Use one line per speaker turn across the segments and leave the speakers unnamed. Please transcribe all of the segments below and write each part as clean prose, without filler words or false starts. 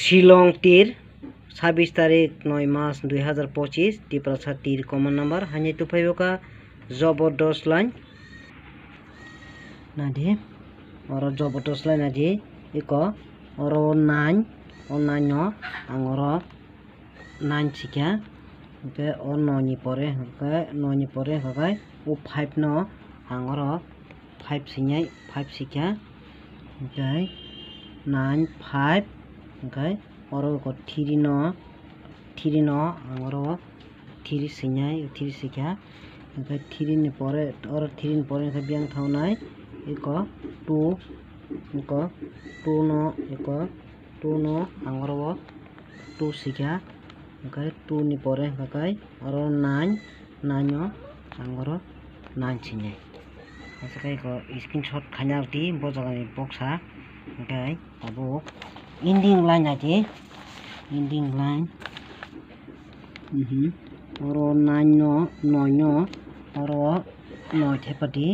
শিলং তীর 26 তারিখ 9 মাস 2025 টিপ্রাসা তীর কমন নাম্বার হানি তুফাইবকা জবরদস্ত লাইন নাদি or jobotos lain aji iko oro 9 o 9 no angoro 9 sikya ke o 9 ni pore ke 9 ni pore hagai o 5 no angoro 5 sinyai 5 sikya okay 9 5 okay oro ko 3 no angoro 3 sinyai 3 sikya okay 3 ni pore oro 3 ni pore ke biang thaunai iko 2 iko 2 no angoro 2 sikya okay 2 ni pore kakai oro 9 no angoro 9 sinyai asakai ko screenshot khanyarti bojagani boxa okay abo ending line aji ending line oro 9 no oro 9 thepati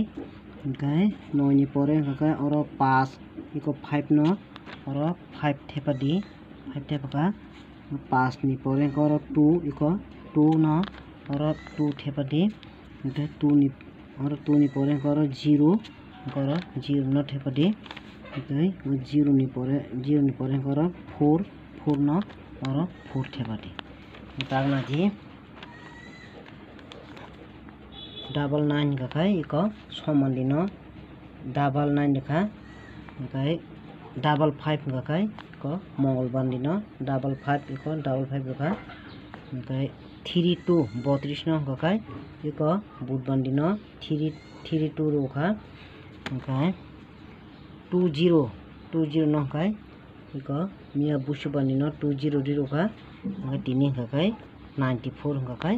okay 9 ni pore kakai oro 5 iko 5 no oro 5 thepati 5 thepaka 5 ni pore oro 2 iko 2 no oro 2 thepati okay 2 ni oro 2 ni pore oro 0 oro 0 no thepati okay 0 ni pore oro 4 no oro 4 thepati tagna ji double 9 kakai iko soman dino double 9 dekha kakai double 5 kakai iko mongolbar dino double 5 iko double 5 dekha kakai 3 2 32 no kakai iko budban dino 3 2 rokha kakai 20 no kakai iko mia busuban dino 20 di rokha kakai tini kakai 94 kakai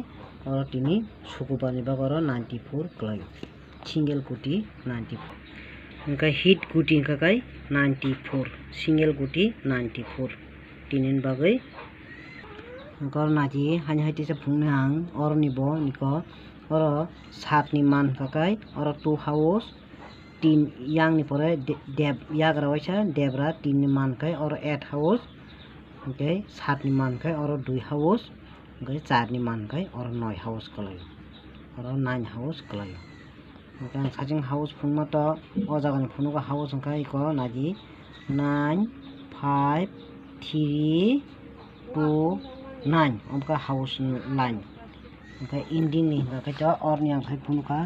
oro tini sukubani bagoro 94 klayo single guti 94 kakai hit guti kakai 94 single guti 94 tinin bagai kor naji hanya hati se phungni hang oro nibo niko oro 7 ni man kakai oro 2 house 3 yang ni pore deb yagra waisa debra 3 ni man kai oro 8 house okay 7 ni man kai oro 2 house okay 4 ni man kai oro 9 house kalayo oro 9 house kalayo okay sajing house phunma to o jagani phunuka house kai ko naji 9 5 3 2 9 omka house line okay ending ni kai to or ni ang kai phunuka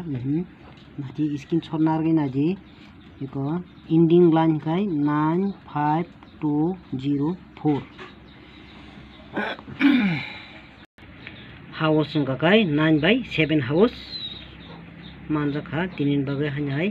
naji screenshot nargi naji iko ending line kai 9 5 2 0 4 house kakai 9 by 7 house manjakha tinin bagai hanyai